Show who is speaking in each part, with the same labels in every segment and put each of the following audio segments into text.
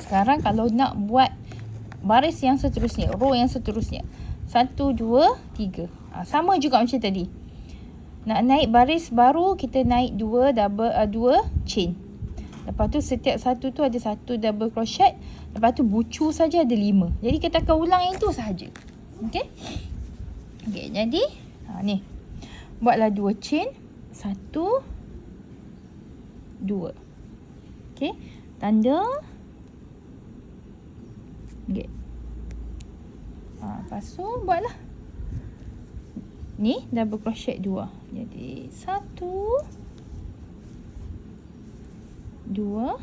Speaker 1: Sekarang kalau nak buat baris yang seterusnya, row yang seterusnya, 1, 2, 3. Sama juga macam tadi. Nak naik baris baru, kita naik 2 chain. Lepas tu setiap satu tu ada 1 double crochet. Lepas tu bucu saja ada 5. Jadi kita akan ulang yang tu sahaja. Okey. Okey, jadi ni. Buatlah 2 chain. 1, 2. Okey. Tanda. Okey. Lepas tu buatlah. Ni double crochet 2. Jadi 1, 2.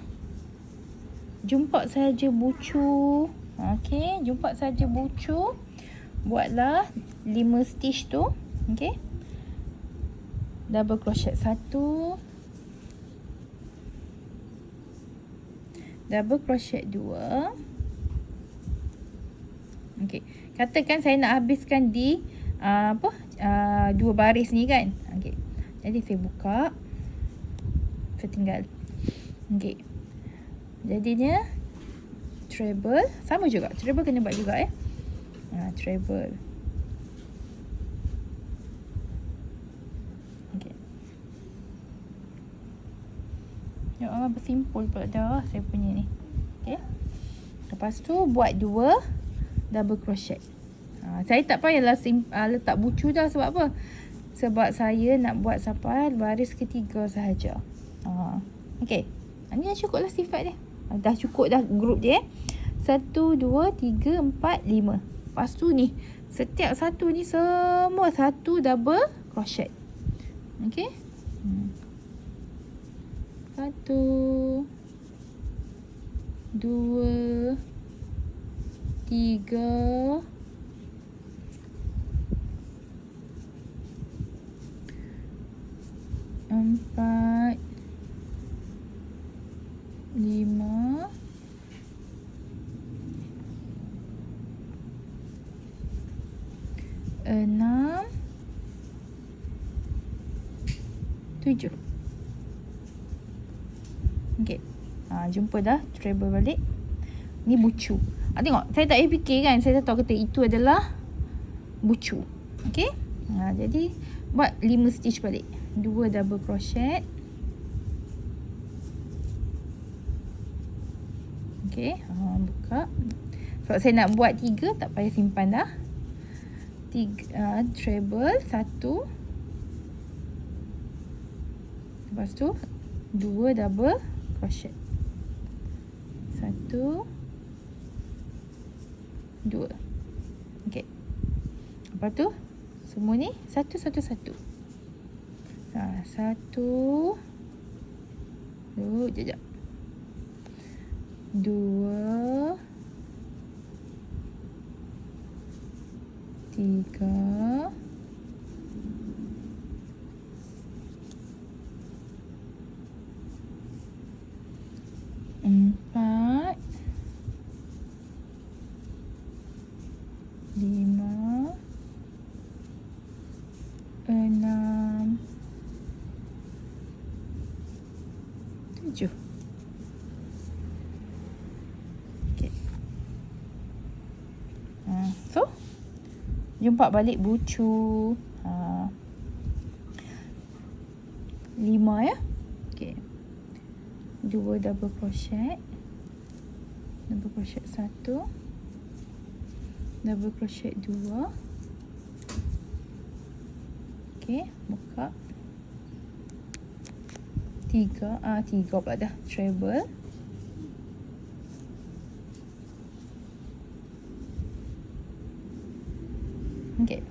Speaker 1: Jumpa saja bucu. Okey, jumpa saja bucu. Buatlah 5 stitch tu. Okey. Double crochet 1. Double crochet 2. Okey. Katakan saya nak habiskan di 2 baris ni kan. Okey. Jadi saya buka. Saya tinggal. Okey. Jadinya treble sama juga. Treble kena buat juga treble. Okey. Ya Allah, bersimpul pula dah saya punya ni. Okey. Lepas tu buat 2 double crochet. Saya tak payahlah letak bucu dah. Sebab apa? Sebab saya nak buat sampai baris ketiga sahaja. Okey. Ni dah cukup lah sifat dia. Dah cukup dah group dia. 1, 2, 3, 4, 5. Lepas tu ni. Setiap satu ni semua 1 double crochet. Okey. 1, 2, 3, 4, 5, 6, 7. Okey. Jumpa dah treble balik. Ni bucu. Tengok, saya tak payah fikir kan. Saya dah tahu kata itu adalah bucu. Okey. Jadi buat 5 stitch balik. 2 double crochet. Okey, buka. Sebab saya nak buat 3, tak payah simpan dah. 3 treble 1. Lepas tu 2 double crochet. 1, 2. Okey. Lepas tu semua ni 1, 1, 1. 1. Sekejap. 2, 3, 4, 5, 6, 7. Okey. So jumpa balik bucu 5 ya. Okey. 2 double crochet. Double crochet 1. Double crochet 2. Okey, buka. 3 pula dah treble. Okey.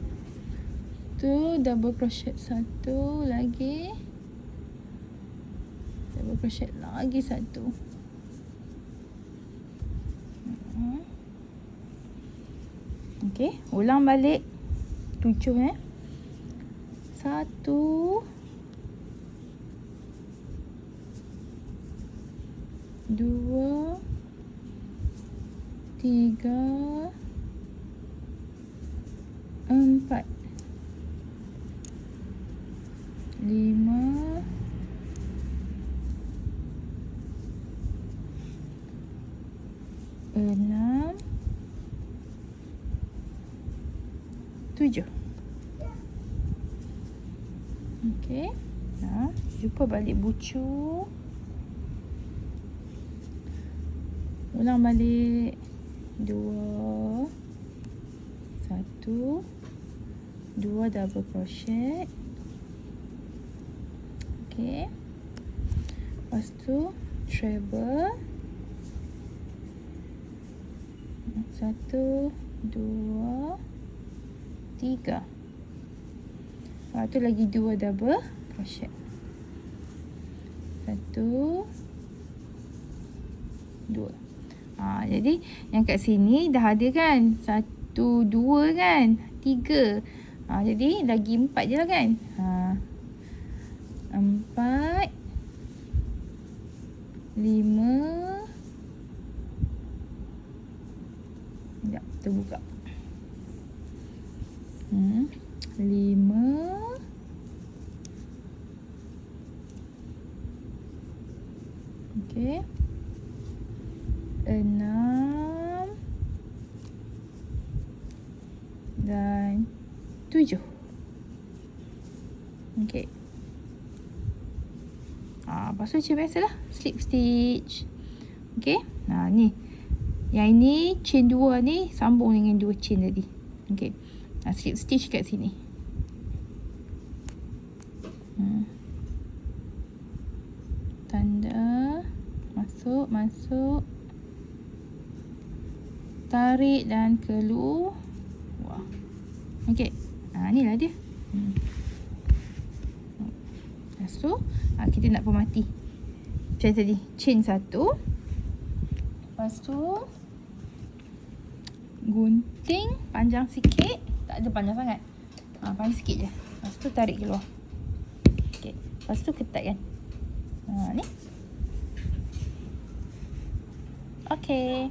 Speaker 1: Tu double crochet 1 lagi. Double crochet lagi 1. Okey, ulang balik 7 1, 2, 3, 4, 5, 6, 6, 7. Okey. Jumpa balik bucu. Ulang balik. 2, 1, 2 double crochet. Okey. Lepas tu treble. 1, 2, 3. Lepas tu lagi 2 double crochet. 1, 2. Jadi yang kat sini dah ada kan? 1, 2 kan? 3. Jadi lagi 4 je lah kan? 4, 5. Sekejap, kita buka. 5. Okey. 6 dan 7. Okey. Lepas tu macam biasalah, slip stitch. Okey. Ni. Yang ini chain 2 ni sambung dengan 2 chain tadi. Okey. Slip stitch kat sini. Tanda masuk, tarik dan keluar. Okey. Ni lah dia. Lepas tu kita nak pemati macam tadi, chain 1. Lepas tu gunting panjang sikit, tak ada panjang sangat, panjang sikit je. Lepas tu tarik keluar. Okey. Lepas tu ketat kan. Ni. Okey.